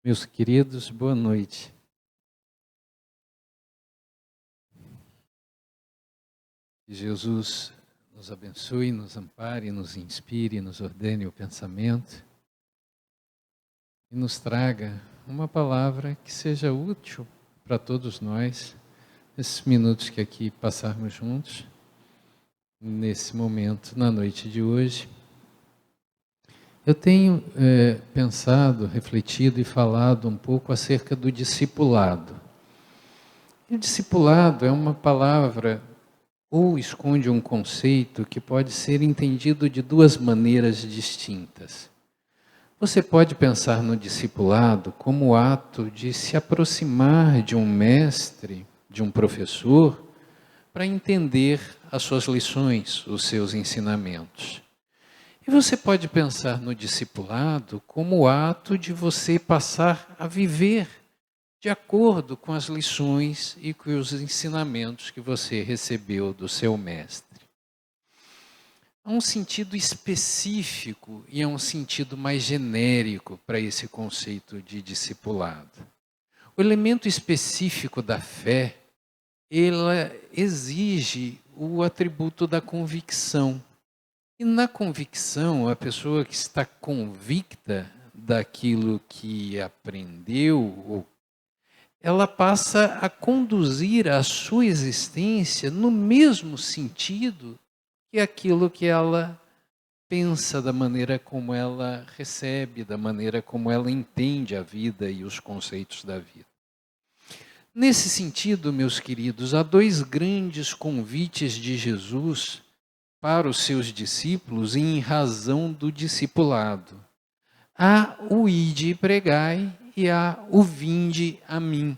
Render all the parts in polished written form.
Meus queridos, boa noite. Que Jesus nos abençoe, nos ampare, nos inspire, nos ordene o pensamento e nos traga uma palavra que seja útil para todos nós, nesses minutos que aqui passarmos juntos, nesse momento, na noite de hoje. Eu tenho pensado, refletido e falado um pouco acerca do discipulado. E o discipulado é uma palavra ou esconde um conceito que pode ser entendido de duas maneiras distintas. Você pode pensar no discipulado como o ato de se aproximar de um mestre, de um professor, para entender as suas lições, os seus ensinamentos. E você pode pensar no discipulado como o ato de você passar a viver de acordo com as lições e com os ensinamentos que você recebeu do seu mestre. Há um sentido específico e há um sentido mais genérico para esse conceito de discipulado. O elemento específico da fé, ela exige o atributo da convicção. E na convicção, a pessoa que está convicta daquilo que aprendeu, ela passa a conduzir a sua existência no mesmo sentido que aquilo que ela pensa, da maneira como ela recebe, da maneira como ela entende a vida e os conceitos da vida. Nesse sentido, meus queridos, há dois grandes convites de Jesus para os seus discípulos em razão do discipulado. Há o ide e pregai e há o vinde a mim.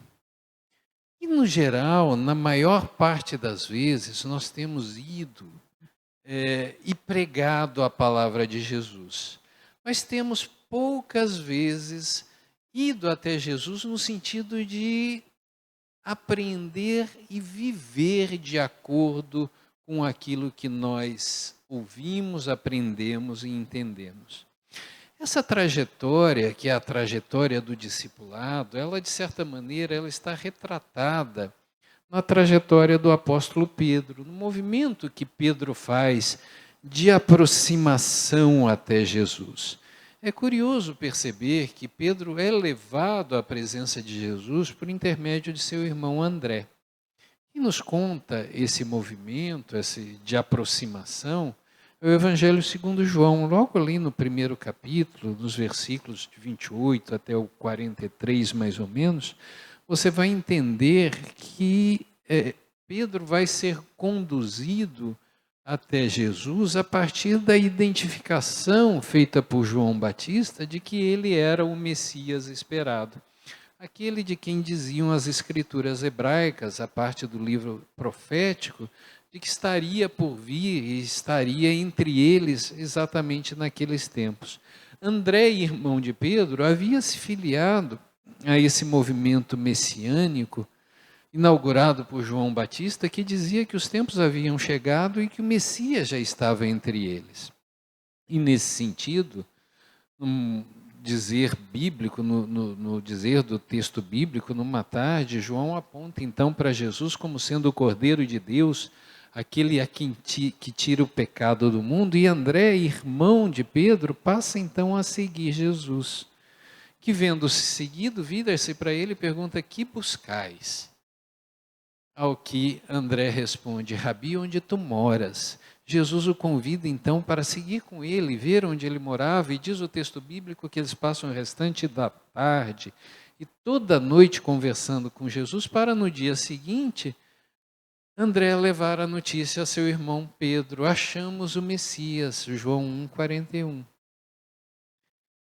E no geral, na maior parte das vezes, nós temos ido e pregado a palavra de Jesus. Mas temos poucas vezes ido até Jesus no sentido de aprender e viver de acordo com aquilo que nós ouvimos, aprendemos e entendemos. Essa trajetória, que é a trajetória do discipulado, ela de certa maneira ela está retratada na trajetória do apóstolo Pedro, no movimento que Pedro faz de aproximação até Jesus. É curioso perceber que Pedro é levado à presença de Jesus por intermédio de seu irmão André. E nos conta esse movimento, de aproximação, é o Evangelho segundo João, logo ali no primeiro capítulo, nos versículos de 28 até o 43 mais ou menos, você vai entender que Pedro vai ser conduzido até Jesus a partir da identificação feita por João Batista de que ele era o Messias esperado. Aquele de quem diziam as escrituras hebraicas, a parte do livro profético, de que estaria por vir e estaria entre eles exatamente naqueles tempos. André, irmão de Pedro, havia se filiado a esse movimento messiânico, inaugurado por João Batista, que dizia que os tempos haviam chegado e que o Messias já estava entre eles. E nesse sentido, dizer bíblico, no dizer do texto bíblico, numa tarde, João aponta então para Jesus como sendo o Cordeiro de Deus, aquele a quem que tira o pecado do mundo, e André, irmão de Pedro, passa então a seguir Jesus, que vendo-se seguido, vira-se para ele e pergunta: que buscais? Ao que André responde: Rabi, onde tu moras? Jesus o convida então para seguir com ele, ver onde ele morava, e diz o texto bíblico que eles passam o restante da tarde e toda a noite conversando com Jesus, para no dia seguinte André levar a notícia a seu irmão Pedro: achamos o Messias, João 1,41.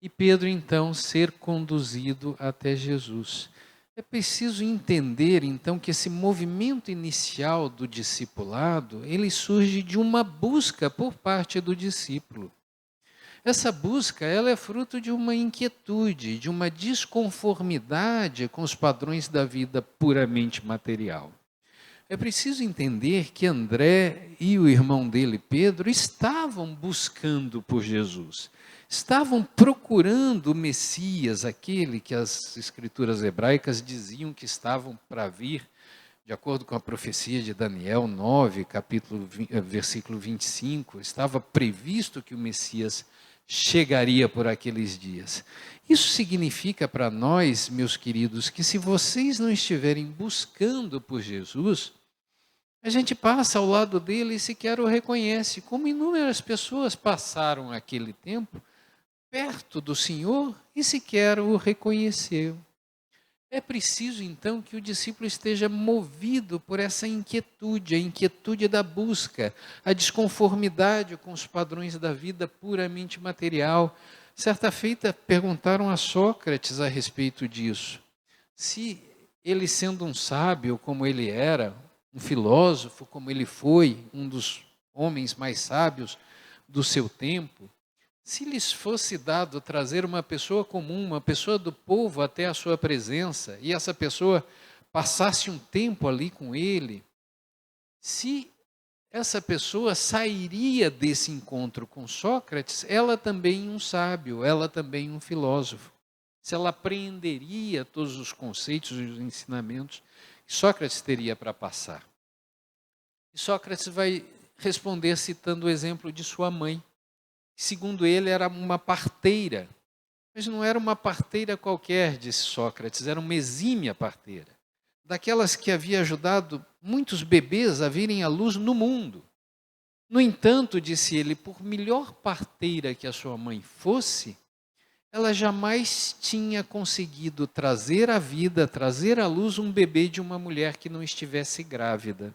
E Pedro então ser conduzido até Jesus. É preciso entender, então, que esse movimento inicial do discipulado, ele surge de uma busca por parte do discípulo. Essa busca, ela é fruto de uma inquietude, de uma desconformidade com os padrões da vida puramente material. É preciso entender que André e o irmão dele, Pedro, estavam buscando por Jesus. Estavam procurando o Messias, aquele que as escrituras hebraicas diziam que estavam para vir, de acordo com a profecia de Daniel 9, versículo 25, estava previsto que o Messias chegaria por aqueles dias. Isso significa para nós, meus queridos, que se vocês não estiverem buscando por Jesus, a gente passa ao lado dele e sequer o reconhece, como inúmeras pessoas passaram aquele tempo perto do Senhor e sequer o reconheceu. É preciso, então, que o discípulo esteja movido por essa inquietude, a inquietude da busca, a desconformidade com os padrões da vida puramente material. Certa feita, perguntaram a Sócrates a respeito disso. Se ele, sendo um sábio como ele era, um filósofo como ele foi, um dos homens mais sábios do seu tempo, se lhes fosse dado trazer uma pessoa comum, uma pessoa do povo até a sua presença, e essa pessoa passasse um tempo ali com ele, se essa pessoa sairia desse encontro com Sócrates, ela também um sábio, ela também um filósofo. Se ela apreenderia todos os conceitos e os ensinamentos que Sócrates teria para passar. E Sócrates vai responder citando o exemplo de sua mãe. Segundo ele, era uma parteira. Mas não era uma parteira qualquer, disse Sócrates, era uma exímia parteira. Daquelas que havia ajudado muitos bebês a virem à luz no mundo. No entanto, disse ele, por melhor parteira que a sua mãe fosse, ela jamais tinha conseguido trazer à vida, trazer à luz um bebê de uma mulher que não estivesse grávida.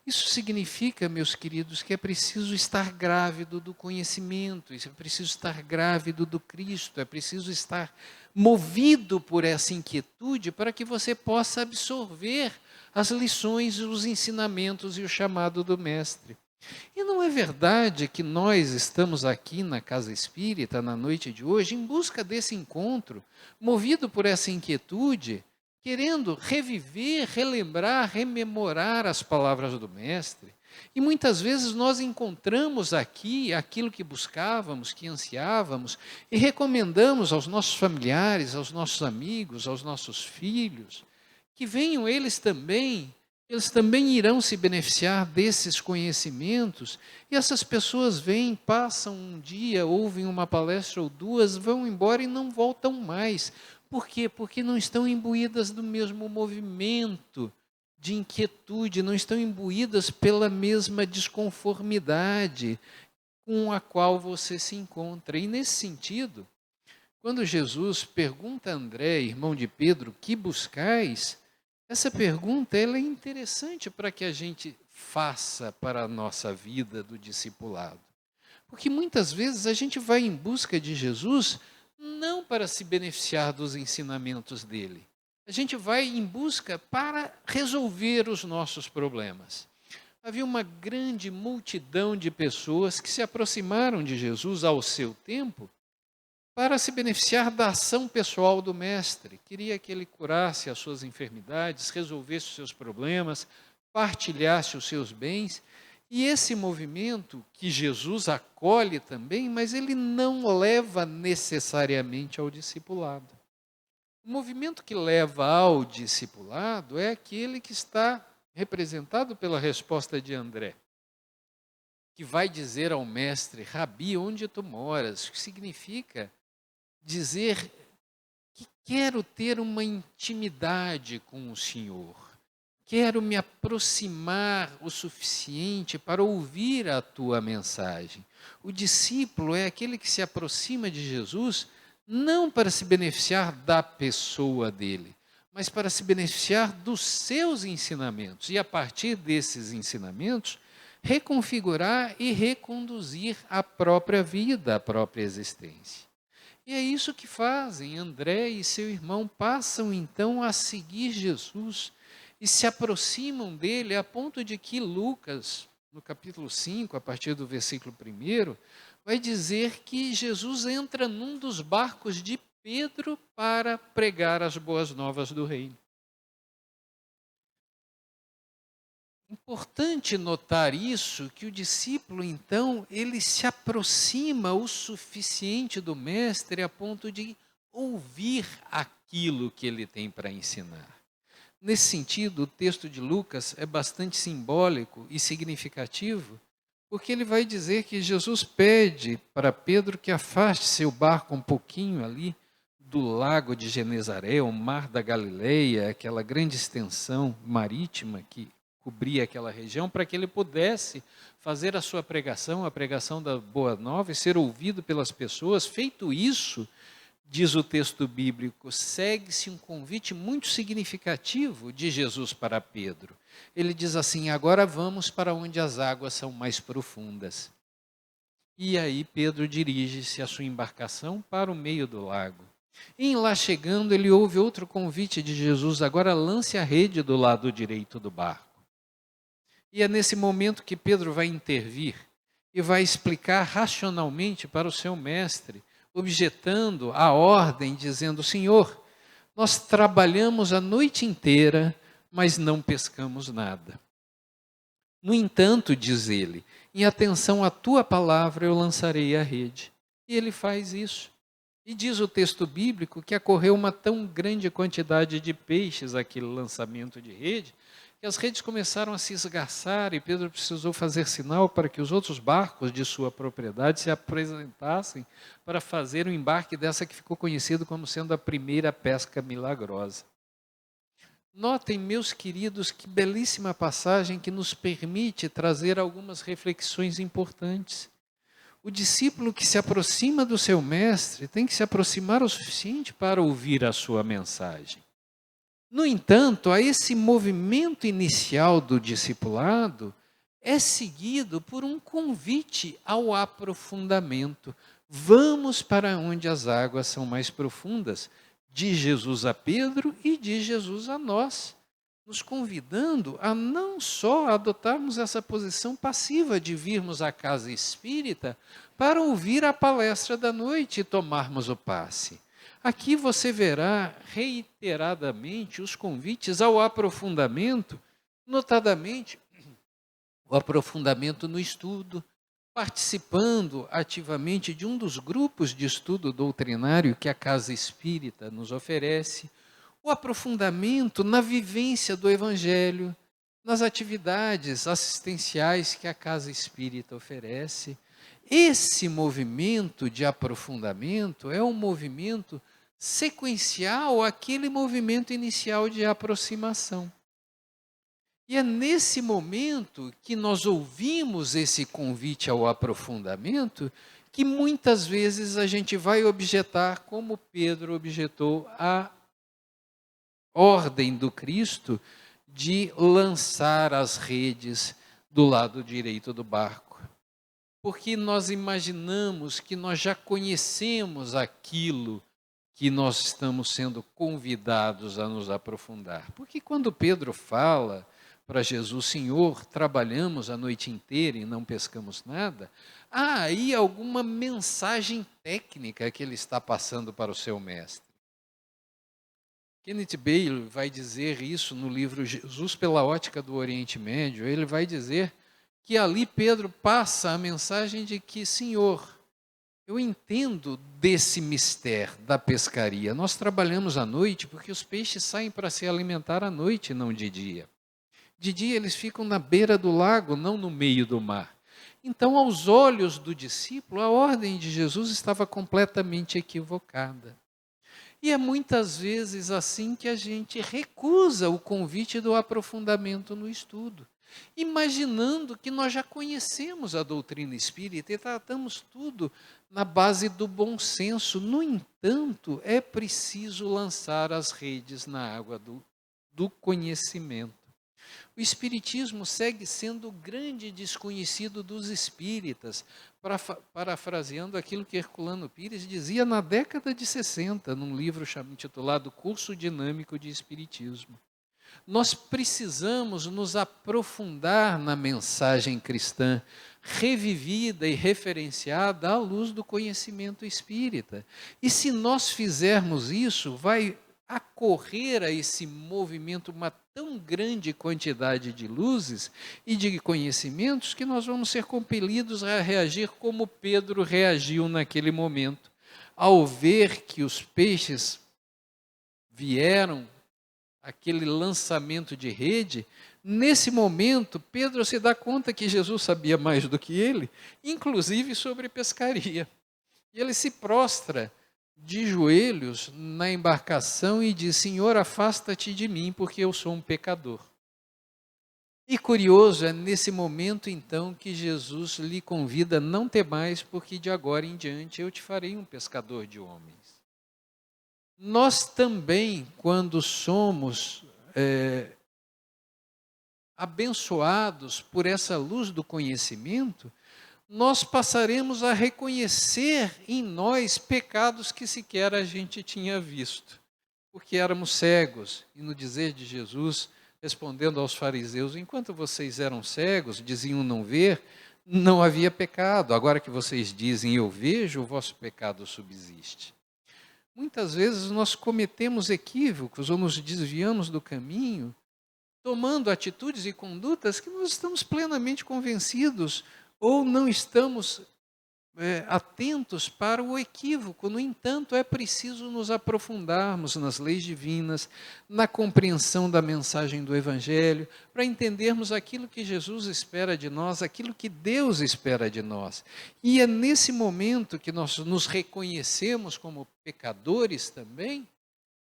Isso significa, meus queridos, que é preciso estar grávido do conhecimento, é preciso estar grávido do Cristo, é preciso estar movido por essa inquietude para que você possa absorver as lições, os ensinamentos e o chamado do Mestre. E não é verdade que nós estamos aqui na Casa Espírita, na noite de hoje, em busca desse encontro, movido por essa inquietude, querendo reviver, relembrar, rememorar as palavras do Mestre. E muitas vezes nós encontramos aqui aquilo que buscávamos, que ansiávamos, e recomendamos aos nossos familiares, aos nossos amigos, aos nossos filhos, que venham eles também irão se beneficiar desses conhecimentos, e essas pessoas vêm, passam um dia, ouvem uma palestra ou duas, vão embora e não voltam mais. Por quê? Porque não estão imbuídas do mesmo movimento de inquietude, não estão imbuídas pela mesma desconformidade com a qual você se encontra. E nesse sentido, quando Jesus pergunta a André, irmão de Pedro, que buscais? Essa pergunta ela é interessante para que a gente faça para a nossa vida do discipulado. Porque muitas vezes a gente vai em busca de Jesus não para se beneficiar dos ensinamentos dele. A gente vai em busca para resolver os nossos problemas. Havia uma grande multidão de pessoas que se aproximaram de Jesus ao seu tempo para se beneficiar da ação pessoal do Mestre. Queria que ele curasse as suas enfermidades, resolvesse os seus problemas, partilhasse os seus bens. E esse movimento que Jesus acolhe também, mas ele não leva necessariamente ao discipulado. O movimento que leva ao discipulado é aquele que está representado pela resposta de André, que vai dizer ao mestre: Rabi, onde tu moras? O que significa dizer que quero ter uma intimidade com o Senhor. Quero me aproximar o suficiente para ouvir a tua mensagem. O discípulo é aquele que se aproxima de Jesus não para se beneficiar da pessoa dele, mas para se beneficiar dos seus ensinamentos. E a partir desses ensinamentos, reconfigurar e reconduzir a própria vida, a própria existência. E é isso que fazem. André e seu irmão passam então a seguir Jesus e se aproximam dele a ponto de que Lucas, no capítulo 5, a partir do versículo 1, vai dizer que Jesus entra num dos barcos de Pedro para pregar as boas novas do reino. Importante notar isso, que o discípulo, então, ele se aproxima o suficiente do mestre a ponto de ouvir aquilo que ele tem para ensinar. Nesse sentido, o texto de Lucas é bastante simbólico e significativo, porque ele vai dizer que Jesus pede para Pedro que afaste seu barco um pouquinho ali do lago de Genezaré, o mar da Galileia, aquela grande extensão marítima que cobria aquela região, para que ele pudesse fazer a sua pregação, a pregação da Boa Nova, e ser ouvido pelas pessoas. Feito isso, diz o texto bíblico, segue-se um convite muito significativo de Jesus para Pedro. Ele diz assim: agora vamos para onde as águas são mais profundas. E aí Pedro dirige-se a sua embarcação para o meio do lago. Em lá chegando, ele ouve outro convite de Jesus: agora lance a rede do lado direito do barco. E é nesse momento que Pedro vai intervir e vai explicar racionalmente para o seu mestre, objetando a ordem, dizendo: Senhor, nós trabalhamos a noite inteira, mas não pescamos nada. No entanto, diz ele, em atenção à tua palavra eu lançarei a rede. E ele faz isso. E diz o texto bíblico que ocorreu uma tão grande quantidade de peixes, aquele lançamento de rede, que as redes começaram a se esgarçar e Pedro precisou fazer sinal para que os outros barcos de sua propriedade se apresentassem para fazer o embarque dessa que ficou conhecida como sendo a primeira pesca milagrosa. Notem, meus queridos, que belíssima passagem que nos permite trazer algumas reflexões importantes. O discípulo que se aproxima do seu mestre tem que se aproximar o suficiente para ouvir a sua mensagem. No entanto, a esse movimento inicial do discipulado é seguido por um convite ao aprofundamento. Vamos para onde as águas são mais profundas, de Jesus a Pedro e de Jesus a nós, nos convidando a não só adotarmos essa posição passiva de virmos à casa espírita para ouvir a palestra da noite e tomarmos o passe. Aqui você verá reiteradamente os convites ao aprofundamento, notadamente o aprofundamento no estudo, participando ativamente de um dos grupos de estudo doutrinário que a Casa Espírita nos oferece, o aprofundamento na vivência do Evangelho, nas atividades assistenciais que a Casa Espírita oferece. Esse movimento de aprofundamento é um movimento sequencial àquele movimento inicial de aproximação. E é nesse momento que nós ouvimos esse convite ao aprofundamento que muitas vezes a gente vai objetar, como Pedro objetou, a ordem do Cristo de lançar as redes do lado direito do barco. Porque nós imaginamos que nós já conhecemos aquilo que nós estamos sendo convidados a nos aprofundar. Porque quando Pedro fala para Jesus: Senhor, trabalhamos a noite inteira e não pescamos nada, há aí alguma mensagem técnica que ele está passando para o seu mestre. Kenneth Bailey vai dizer isso no livro Jesus pela Ótica do Oriente Médio. Ele vai dizer que ali Pedro passa a mensagem de que: Senhor, eu entendo desse mistério da pescaria. Nós trabalhamos à noite porque os peixes saem para se alimentar à noite, não de dia. De dia eles ficam na beira do lago, não no meio do mar. Então, aos olhos do discípulo, a ordem de Jesus estava completamente equivocada. E é muitas vezes assim que a gente recusa o convite do aprofundamento no estudo, imaginando que nós já conhecemos a doutrina espírita e tratamos tudo na base do bom senso. No entanto, é preciso lançar as redes na água do conhecimento. O espiritismo segue sendo o grande desconhecido dos espíritas, parafraseando aquilo que Herculano Pires dizia na década de 60, num livro intitulado Curso Dinâmico de Espiritismo. Nós precisamos nos aprofundar na mensagem cristã, revivida e referenciada à luz do conhecimento espírita. E se nós fizermos isso, vai ocorrer a esse movimento uma tão grande quantidade de luzes e de conhecimentos que nós vamos ser compelidos a reagir como Pedro reagiu naquele momento, ao ver que os peixes vieram, aquele lançamento de rede. Nesse momento, Pedro se dá conta que Jesus sabia mais do que ele, inclusive sobre pescaria. E ele se prostra de joelhos na embarcação e diz: Senhor, afasta-te de mim, porque eu sou um pecador. E curioso, é nesse momento então que Jesus lhe convida a não ter mais, porque de agora em diante eu te farei um pescador de homens. Nós também, quando somos abençoados por essa luz do conhecimento, nós passaremos a reconhecer em nós pecados que sequer a gente tinha visto, porque éramos cegos. E no dizer de Jesus, respondendo aos fariseus: enquanto vocês eram cegos, diziam não ver, não havia pecado. Agora que vocês dizem eu vejo, o vosso pecado subsiste. Muitas vezes nós cometemos equívocos ou nos desviamos do caminho, tomando atitudes e condutas que nós estamos plenamente convencidos ou não estamos atentos para o equívoco. No entanto, é preciso nos aprofundarmos nas leis divinas, na compreensão da mensagem do Evangelho, para entendermos aquilo que Jesus espera de nós, aquilo que Deus espera de nós. E é nesse momento que nós nos reconhecemos como pecadores também,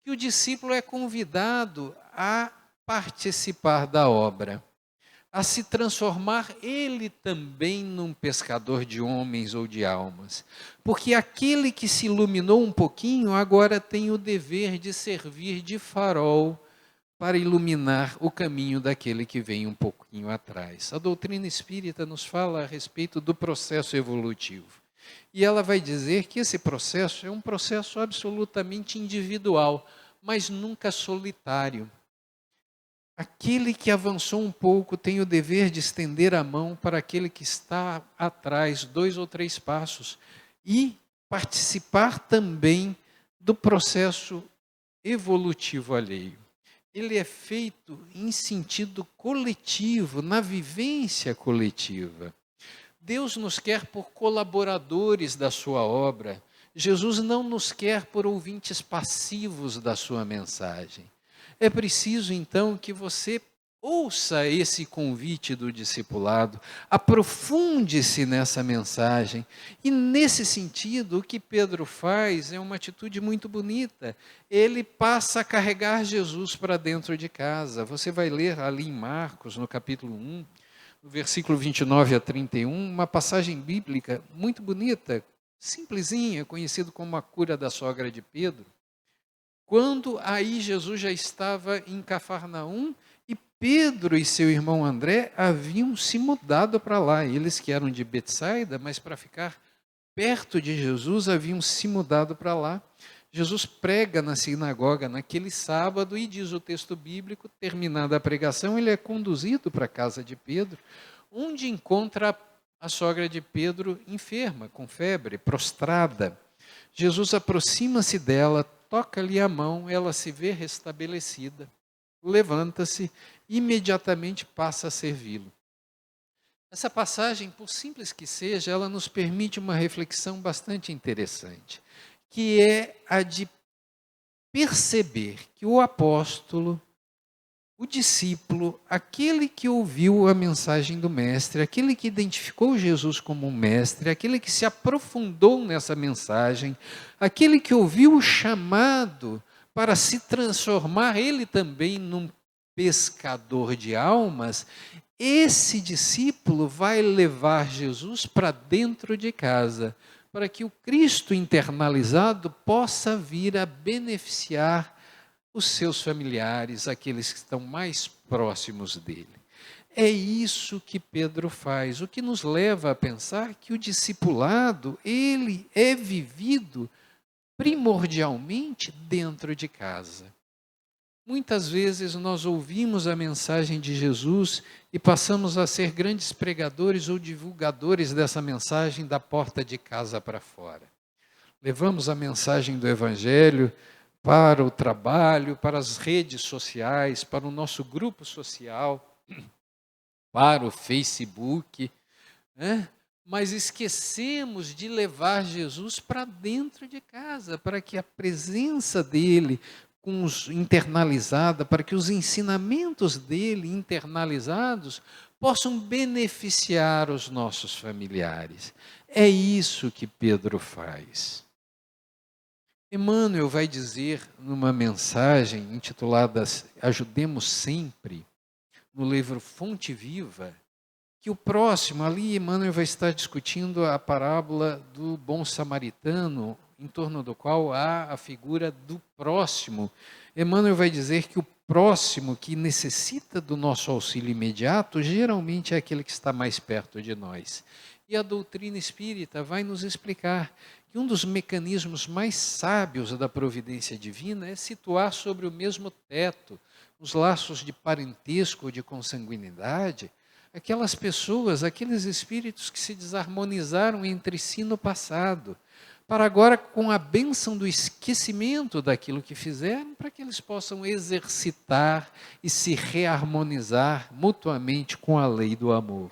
que o discípulo é convidado a participar da obra, a se transformar ele também num pescador de homens ou de almas. Porque aquele que se iluminou um pouquinho, agora tem o dever de servir de farol para iluminar o caminho daquele que vem um pouquinho atrás. A doutrina espírita nos fala a respeito do processo evolutivo. E ela vai dizer que esse processo é um processo absolutamente individual, mas nunca solitário. Aquele que avançou um pouco tem o dever de estender a mão para aquele que está atrás, 2 ou 3 passos, e participar também do processo evolutivo alheio. Ele é feito em sentido coletivo, na vivência coletiva. Deus nos quer por colaboradores da sua obra. Jesus não nos quer por ouvintes passivos da sua mensagem. É preciso, então, que você ouça esse convite do discipulado, aprofunde-se nessa mensagem. E, nesse sentido, o que Pedro faz é uma atitude muito bonita. Ele passa a carregar Jesus para dentro de casa. Você vai ler ali em Marcos, no capítulo 1, no versículo 29 a 31, uma passagem bíblica muito bonita, simplesinha, conhecido como a cura da sogra de Pedro. Quando aí Jesus já estava em Cafarnaum e Pedro e seu irmão André haviam se mudado para lá. Eles que eram de Betsaida, mas para ficar perto de Jesus haviam se mudado para lá. Jesus prega na sinagoga naquele sábado e diz o texto bíblico, terminada a pregação, ele é conduzido para a casa de Pedro, onde encontra a sogra de Pedro enferma, com febre, prostrada. Jesus aproxima-se dela, toca-lhe a mão, ela se vê restabelecida, levanta-se e imediatamente passa a servi-lo. Essa passagem, por simples que seja, ela nos permite uma reflexão bastante interessante, que é a de perceber que o apóstolo, o discípulo, aquele que ouviu a mensagem do mestre, aquele que identificou Jesus como um mestre, aquele que se aprofundou nessa mensagem, aquele que ouviu o chamado para se transformar ele também num pescador de almas, esse discípulo vai levar Jesus para dentro de casa, para que o Cristo internalizado possa vir a beneficiar os seus familiares, aqueles que estão mais próximos dele. É isso que Pedro faz, o que nos leva a pensar que o discipulado, ele é vivido primordialmente dentro de casa. Muitas vezes nós ouvimos a mensagem de Jesus e passamos a ser grandes pregadores ou divulgadores dessa mensagem da porta de casa para fora. Levamos a mensagem do Evangelho para o trabalho, para as redes sociais, para o nosso grupo social, para o Facebook, né? Mas esquecemos de levar Jesus para dentro de casa, para que a presença dele internalizada, para que os ensinamentos dele internalizados possam beneficiar os nossos familiares. É isso que Pedro faz. Emmanuel vai dizer numa mensagem intitulada Ajudemos Sempre, no livro Fonte Viva, que o próximo, ali Emmanuel vai estar discutindo a parábola do bom samaritano, em torno do qual há a figura do próximo. Emmanuel vai dizer que o próximo que necessita do nosso auxílio imediato, geralmente é aquele que está mais perto de nós. E a doutrina espírita vai nos explicar que um dos mecanismos mais sábios da providência divina é situar sobre o mesmo teto os laços de parentesco ou de consanguinidade, aquelas pessoas, aqueles espíritos que se desarmonizaram entre si no passado, para agora, com a bênção do esquecimento daquilo que fizeram, para que eles possam exercitar e se reharmonizar mutuamente com a lei do amor.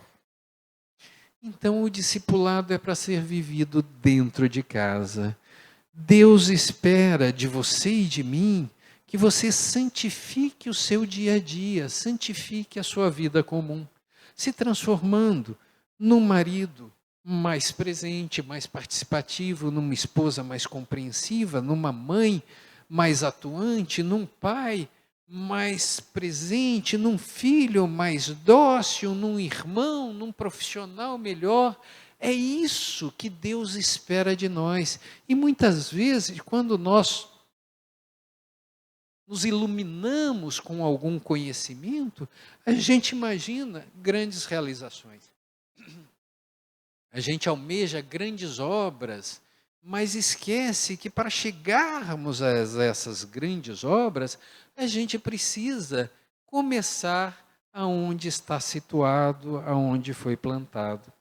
Então, o discipulado é para ser vivido dentro de casa. Deus espera de você e de mim que você santifique o seu dia a dia, santifique a sua vida comum, se transformando num marido mais presente, mais participativo, numa esposa mais compreensiva, numa mãe mais atuante, num pai mais presente, num filho mais dócil, num irmão, num profissional melhor. É isso que Deus espera de nós. E muitas vezes, quando nós nos iluminamos com algum conhecimento, a gente imagina grandes realizações. A gente almeja grandes obras, mas esquece que para chegarmos a essas grandes obras, a gente precisa começar aonde está situado, aonde foi plantado.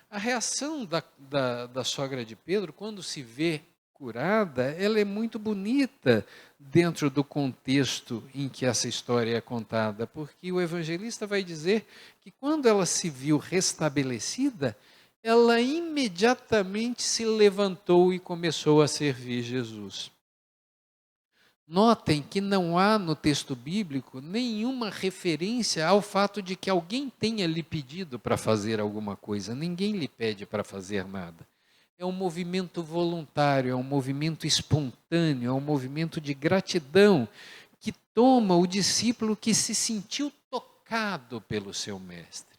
A reação da sogra de Pedro, quando se vê curada, ela é muito bonita dentro do contexto em que essa história é contada, porque o evangelista vai dizer que quando ela se viu restabelecida, ela imediatamente se levantou e começou a servir Jesus. Notem que não há no texto bíblico nenhuma referência ao fato de que alguém tenha lhe pedido para fazer alguma coisa. Ninguém lhe pede para fazer nada. É um movimento voluntário, é um movimento espontâneo, é um movimento de gratidão que toma o discípulo que se sentiu tocado pelo seu mestre.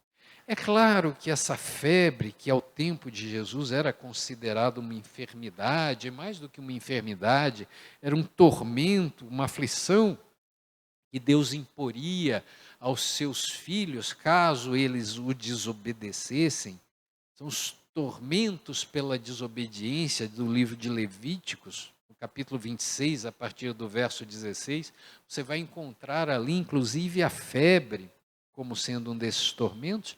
É claro que essa febre, que ao tempo de Jesus era considerada uma enfermidade, mais do que uma enfermidade, era um tormento, uma aflição que Deus imporia aos seus filhos, caso eles o desobedecessem. São os tormentos pela desobediência do livro de Levíticos, no capítulo 26, a partir do verso 16, você vai encontrar ali, inclusive, a febre, como sendo um desses tormentos,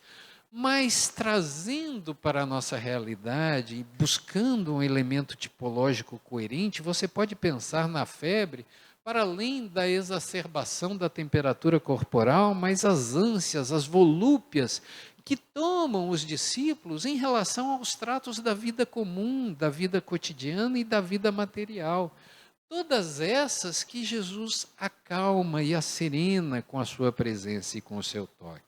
mas trazendo para a nossa realidade, buscando um elemento tipológico coerente, você pode pensar na febre para além da exacerbação da temperatura corporal, mas as ânsias, as volúpias que tomam os discípulos em relação aos tratos da vida comum, da vida cotidiana e da vida material. Todas essas que Jesus acalma e acerena com a sua presença e com o seu toque.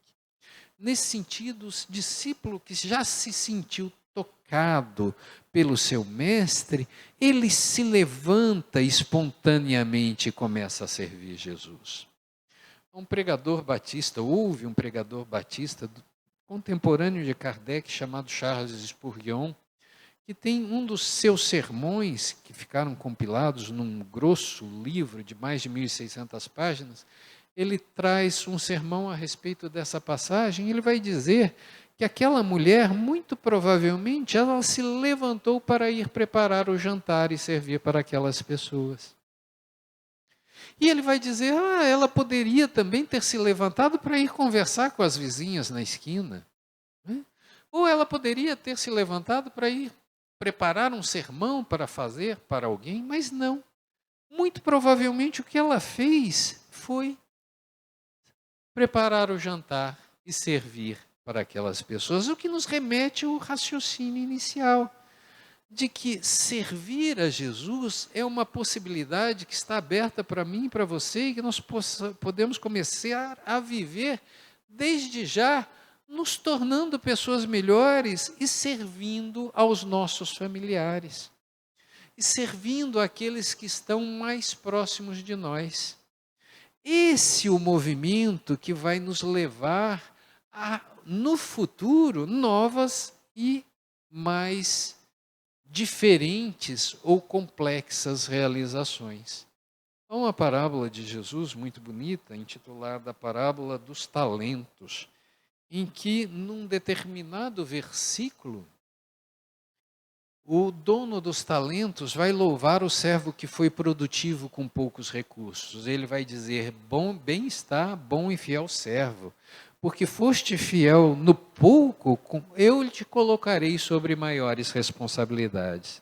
Nesse sentido, o discípulo que já se sentiu tocado pelo seu mestre, ele se levanta espontaneamente e começa a servir Jesus. Um pregador batista, houve um pregador batista contemporâneo de Kardec, chamado Charles Spurgeon, que tem um dos seus sermões, que ficaram compilados num grosso livro de mais de 1.600 páginas, ele traz um sermão a respeito dessa passagem. Ele vai dizer que aquela mulher, muito provavelmente, ela se levantou para ir preparar o jantar e servir para aquelas pessoas. E ele vai dizer, ela poderia também ter se levantado para ir conversar com as vizinhas na esquina. Né? Ou ela poderia ter se levantado para ir preparar um sermão para fazer para alguém, mas não. muito provavelmente o que ela fez foi preparar o jantar e servir para aquelas pessoas, o que nos remete ao raciocínio inicial, de que servir a Jesus é uma possibilidade que está aberta para mim e para você, e que nós podemos começar a viver desde já, nos tornando pessoas melhores e servindo aos nossos familiares, e servindo aqueles que estão mais próximos de nós. Esse é o movimento que vai nos levar a, no futuro, novas e mais diferentes ou complexas realizações. Há uma parábola de Jesus muito bonita, intitulada a Parábola dos Talentos, em que, num determinado versículo, o dono dos talentos vai louvar o servo que foi produtivo com poucos recursos. Ele vai dizer: bem está, bom e fiel servo, porque foste fiel no pouco, eu te colocarei sobre maiores responsabilidades.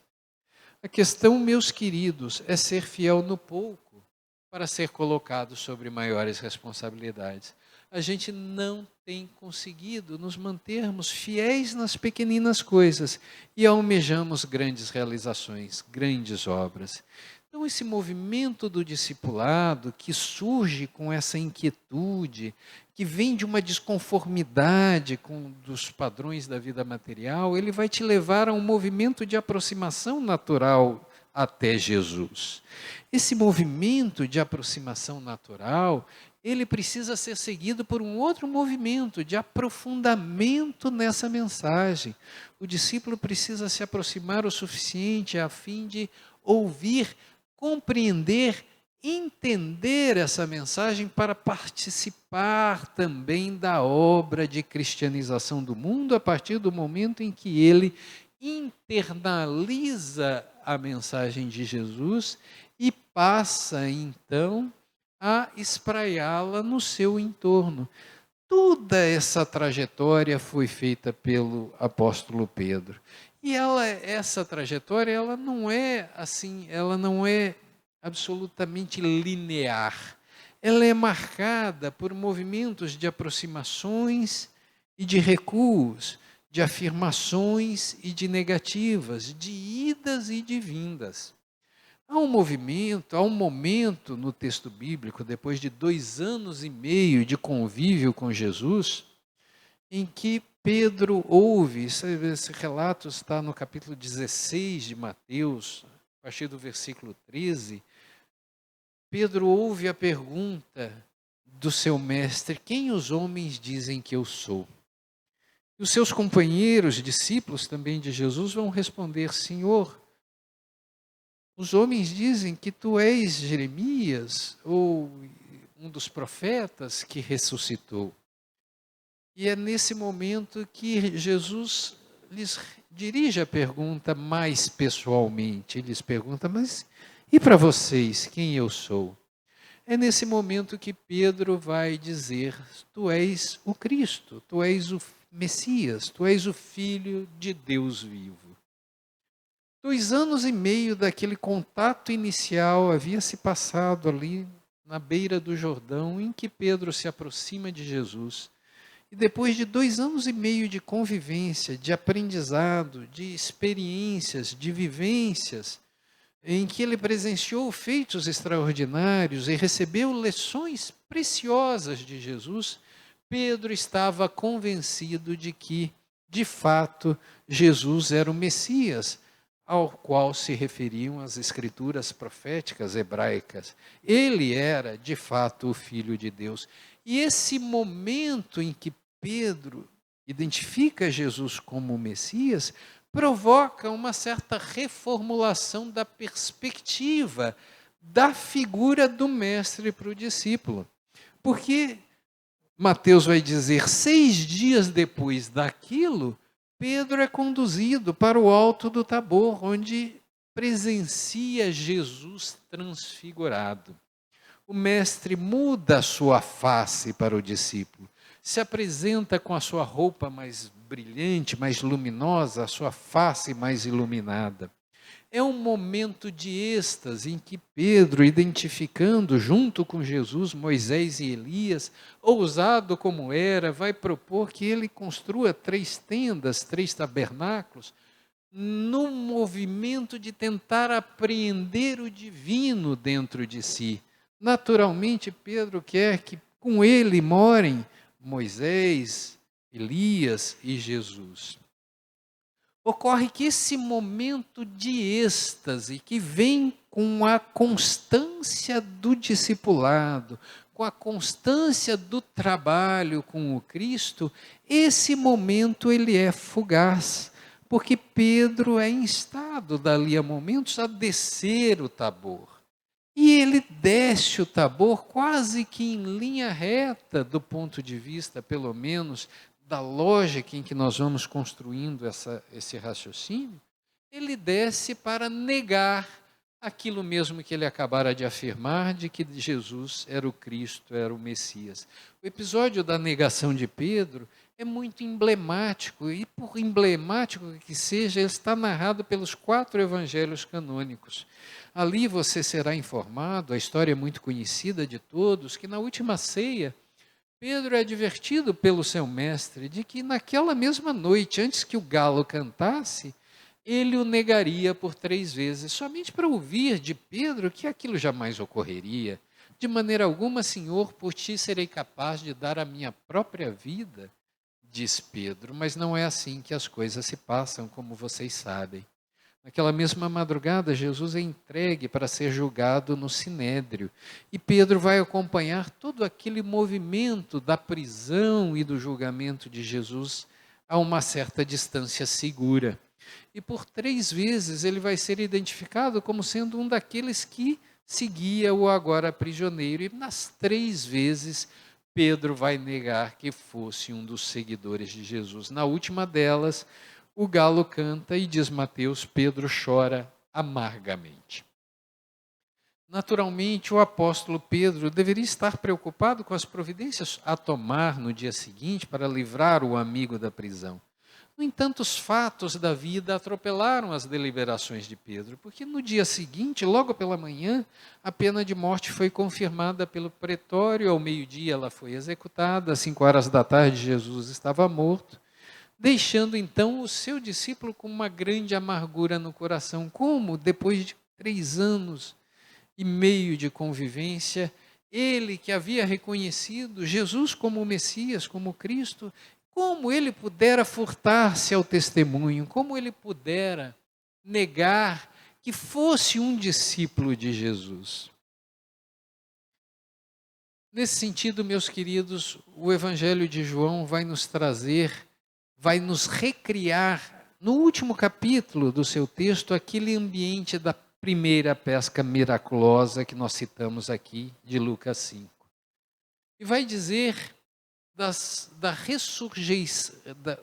A questão, meus queridos, é ser fiel no pouco para ser colocado sobre maiores responsabilidades. A gente não tem conseguido nos mantermos fiéis nas pequeninas coisas e almejamos grandes realizações, grandes obras. Então, esse movimento do discipulado que surge com essa inquietude, que vem de uma desconformidade com dos padrões da vida material, ele vai te levar a um movimento de aproximação natural até Jesus. Esse movimento de aproximação natural, ele precisa ser seguido por um outro movimento de aprofundamento nessa mensagem. O discípulo precisa se aproximar o suficiente a fim de ouvir, compreender, entender essa mensagem para participar também da obra de cristianização do mundo a partir do momento em que ele internaliza a mensagem de Jesus e passa então a espraiá-la no seu entorno. Toda essa trajetória foi feita pelo apóstolo Pedro. E essa trajetória, ela não é assim, ela não é absolutamente linear. Ela é marcada por movimentos de aproximações e de recuos, de afirmações e de negativas, de idas e de vindas. Há um momento no texto bíblico, depois de 2 anos e meio de convívio com Jesus, em que Pedro ouve, esse relato está no capítulo 16 de Mateus, a partir do versículo 13, Pedro ouve a pergunta do seu mestre: quem os homens dizem que eu sou? E os seus companheiros, discípulos também de Jesus, vão responder: Senhor, os homens dizem que tu és Jeremias, ou um dos profetas que ressuscitou. E é nesse momento que Jesus lhes dirige a pergunta mais pessoalmente. Ele lhes pergunta: mas e para vocês, quem eu sou? É nesse momento que Pedro vai dizer: tu és o Cristo, tu és o Messias, tu és o Filho de Deus vivo. 2 anos e meio daquele contato inicial havia se passado ali na beira do Jordão, em que Pedro se aproxima de Jesus. E depois de 2 anos e meio de convivência, de aprendizado, de experiências, de vivências, em que ele presenciou feitos extraordinários e recebeu lições preciosas de Jesus, Pedro estava convencido de que, de fato, Jesus era o Messias, ao qual se referiam as escrituras proféticas hebraicas. Ele era, de fato, o Filho de Deus. E esse momento em que Pedro identifica Jesus como o Messias provoca uma certa reformulação da perspectiva da figura do mestre para o discípulo. Porque Mateus vai dizer: 6 dias depois daquilo, Pedro é conduzido para o alto do Tabor, onde presencia Jesus transfigurado. O mestre muda a sua face para o discípulo, se apresenta com a sua roupa mais brilhante, mais luminosa, a sua face mais iluminada. É um momento de êxtase em que Pedro, identificando junto com Jesus, Moisés e Elias, ousado como era, vai propor que ele construa 3 tendas, 3 tabernáculos, num movimento de tentar apreender o divino dentro de si. Naturalmente, Pedro quer que com ele morem Moisés, Elias e Jesus. Ocorre que esse momento de êxtase, que vem com a constância do discipulado, com a constância do trabalho com o Cristo, esse momento ele é fugaz, porque Pedro é instado dali a momentos a descer o Tabor. E ele desce o Tabor quase que em linha reta, do ponto de vista, pelo menos, da lógica em que nós vamos construindo esse raciocínio. Ele desce para negar aquilo mesmo que ele acabara de afirmar, de que Jesus era o Cristo, era o Messias. O episódio da negação de Pedro é muito emblemático, e por emblemático que seja, ele está narrado pelos 4 evangelhos canônicos. Ali você será informado, a história é muito conhecida de todos, que na última ceia, Pedro é advertido pelo seu mestre de que naquela mesma noite, antes que o galo cantasse, ele o negaria por 3 vezes, somente para ouvir de Pedro que aquilo jamais ocorreria. De maneira alguma, Senhor, por ti serei capaz de dar a minha própria vida, diz Pedro, mas não é assim que as coisas se passam, como vocês sabem. Naquela mesma madrugada, Jesus é entregue para ser julgado no Sinédrio. E Pedro vai acompanhar todo aquele movimento da prisão e do julgamento de Jesus a uma certa distância segura. E por 3 vezes ele vai ser identificado como sendo um daqueles que seguia o agora prisioneiro. E nas 3 vezes, Pedro vai negar que fosse um dos seguidores de Jesus. Na última delas, o galo canta e, diz Mateus, Pedro chora amargamente. Naturalmente, o apóstolo Pedro deveria estar preocupado com as providências a tomar no dia seguinte para livrar o amigo da prisão. No entanto, os fatos da vida atropelaram as deliberações de Pedro, porque no dia seguinte, logo pela manhã, a pena de morte foi confirmada pelo pretório. Ao meio-dia ela foi executada, às 5 horas da tarde Jesus estava morto, deixando então o seu discípulo com uma grande amargura no coração. Como, depois de 3 anos e meio de convivência, ele que havia reconhecido Jesus como o Messias, como o Cristo, como ele pudera furtar-se ao testemunho, como ele pudera negar que fosse um discípulo de Jesus. Nesse sentido, meus queridos, o Evangelho de João vai nos trazer, vai nos recriar, no último capítulo do seu texto, aquele ambiente da primeira pesca miraculosa que nós citamos aqui, de Lucas 5. E vai dizer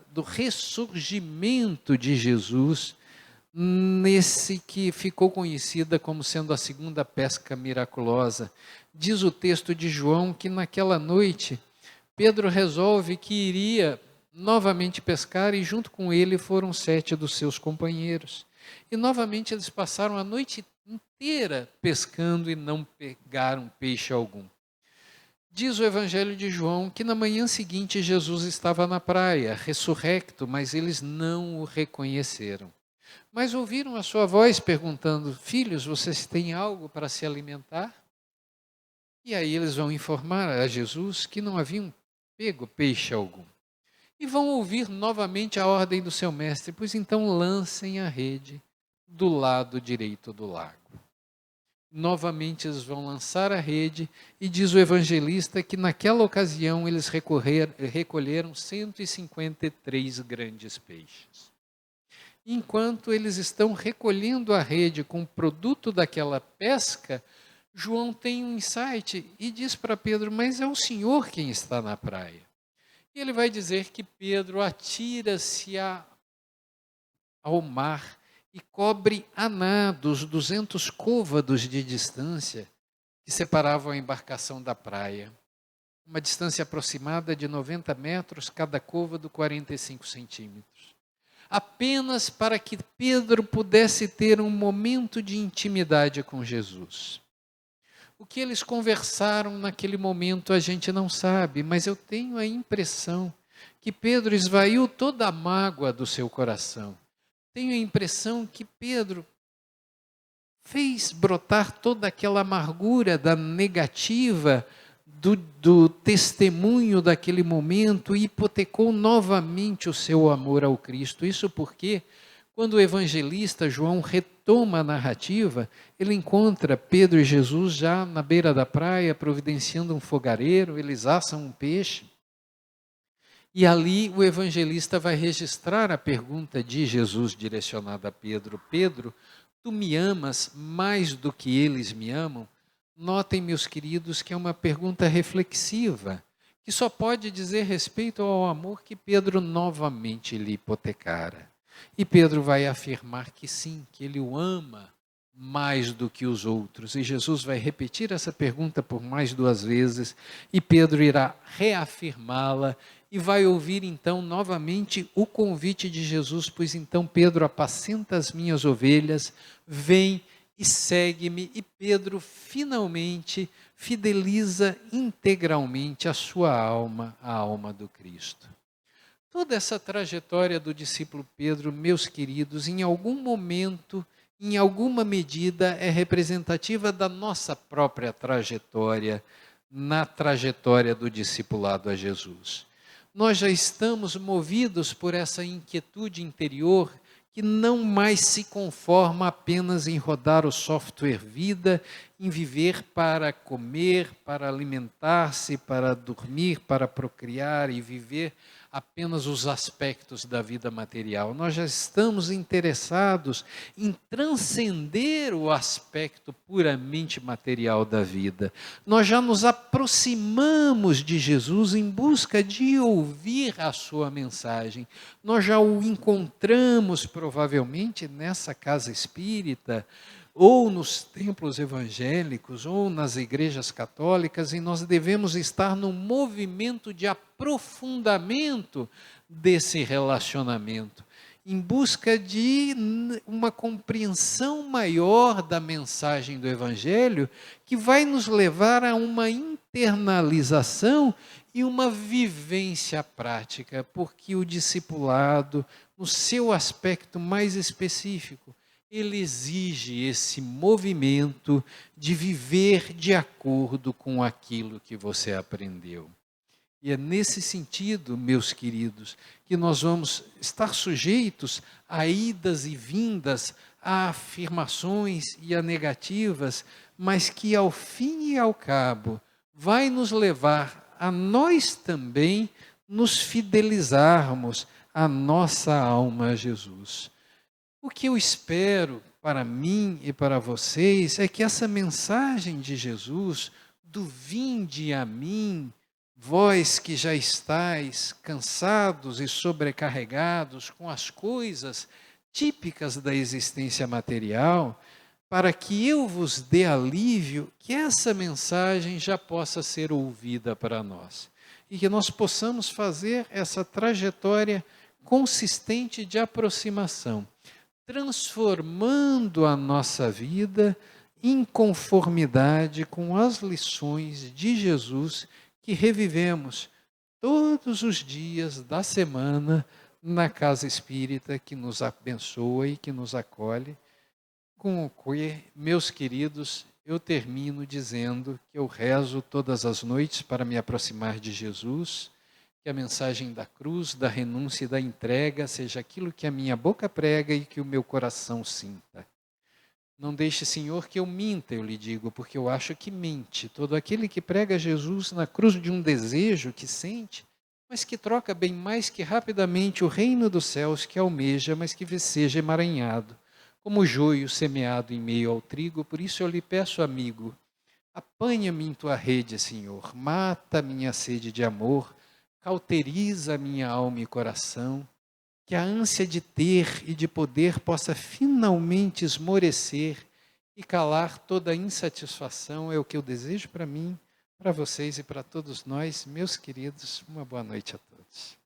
do ressurgimento de Jesus, nesse que ficou conhecida como sendo a segunda pesca miraculosa. Diz o texto de João que naquela noite, Pedro resolve que iria novamente pescar, e junto com ele foram 7 dos seus companheiros. E novamente eles passaram a noite inteira pescando e não pegaram peixe algum. Diz o Evangelho de João que na manhã seguinte Jesus estava na praia, ressurrecto, mas eles não o reconheceram. Mas ouviram a sua voz perguntando: filhos, vocês têm algo para se alimentar? E aí eles vão informar a Jesus que não haviam pego peixe algum. E vão ouvir novamente a ordem do seu mestre: pois então lancem a rede do lado direito do lago. Novamente eles vão lançar a rede, e diz o evangelista que naquela ocasião eles recolheram 153 grandes peixes. Enquanto eles estão recolhendo a rede com o produto daquela pesca, João tem um insight e diz para Pedro: mas é o Senhor quem está na praia. E ele vai dizer que Pedro atira-se ao mar e cobre a nado os 200 côvados de distância que separavam a embarcação da praia. Uma distância aproximada de 90 metros, cada côvado 45 centímetros. apenas para que Pedro pudesse ter um momento de intimidade com Jesus. O que eles conversaram naquele momento a gente não sabe, mas eu tenho a impressão que Pedro esvaiu toda a mágoa do seu coração. Tenho a impressão que Pedro fez brotar toda aquela amargura da negativa do testemunho daquele momento e hipotecou novamente o seu amor ao Cristo. Isso porque, quando o evangelista João retoma a narrativa, ele encontra Pedro e Jesus já na beira da praia, providenciando um fogareiro, eles assam um peixe. E ali o evangelista vai registrar a pergunta de Jesus direcionada a Pedro: Pedro, tu me amas mais do que eles me amam? Notem, meus queridos, que é uma pergunta reflexiva, que só pode dizer respeito ao amor que Pedro novamente lhe hipotecara. E Pedro vai afirmar que sim, que ele o ama mais do que os outros. E Jesus vai repetir essa pergunta por mais 2 vezes, e Pedro irá reafirmá-la, e vai ouvir então novamente o convite de Jesus, pois então Pedro, apacenta as minhas ovelhas, vem e segue-me. E Pedro finalmente fideliza integralmente a sua alma, a alma do Cristo. Toda essa trajetória do discípulo Pedro, meus queridos, em algum momento, em alguma medida, é representativa da nossa própria trajetória, na trajetória do discipulado a Jesus. Nós já estamos movidos por essa inquietude interior que não mais se conforma apenas em rodar o software vida, em viver para comer, para alimentar-se, para dormir, para procriar e viver apenas os aspectos da vida material. Nós já estamos interessados em transcender o aspecto puramente material da vida. Nós já nos aproximamos de Jesus em busca de ouvir a sua mensagem. Nós já o encontramos provavelmente nessa casa espírita, ou nos templos evangélicos, ou nas igrejas católicas, e nós devemos estar num movimento de aprofundamento desse relacionamento, em busca de uma compreensão maior da mensagem do Evangelho, que vai nos levar a uma internalização e uma vivência prática, porque o discipulado, no seu aspecto mais específico, ele exige esse movimento de viver de acordo com aquilo que você aprendeu. E é nesse sentido, meus queridos, que nós vamos estar sujeitos a idas e vindas, a afirmações e a negativas, mas que ao fim e ao cabo vai nos levar a nós também nos fidelizarmos à nossa alma a Jesus. O que eu espero para mim e para vocês é que essa mensagem de Jesus, do vinde a mim, vós que já estáis cansados e sobrecarregados com as coisas típicas da existência material, para que eu vos dê alívio, que essa mensagem já possa ser ouvida para nós. E que nós possamos fazer essa trajetória consistente de aproximação, transformando a nossa vida em conformidade com as lições de Jesus que revivemos todos os dias da semana na casa espírita que nos abençoa e que nos acolhe. Com o que, meus queridos, eu termino dizendo que eu rezo todas as noites para me aproximar de Jesus, que a mensagem da cruz, da renúncia e da entrega seja aquilo que a minha boca prega e que o meu coração sinta. Não deixe, Senhor, que eu minta, eu lhe digo, porque eu acho que mente. Todo aquele que prega Jesus na cruz de um desejo que sente, mas que troca bem mais que rapidamente o reino dos céus que almeja, mas que seja emaranhado, como o joio semeado em meio ao trigo. Por isso eu lhe peço, amigo, apanha-me em tua rede, Senhor, mata minha sede de amor, cauteriza minha alma e coração, que a ânsia de ter e de poder possa finalmente esmorecer e calar toda a insatisfação. É o que eu desejo para mim, para vocês e para todos nós, meus queridos. Uma boa noite a todos.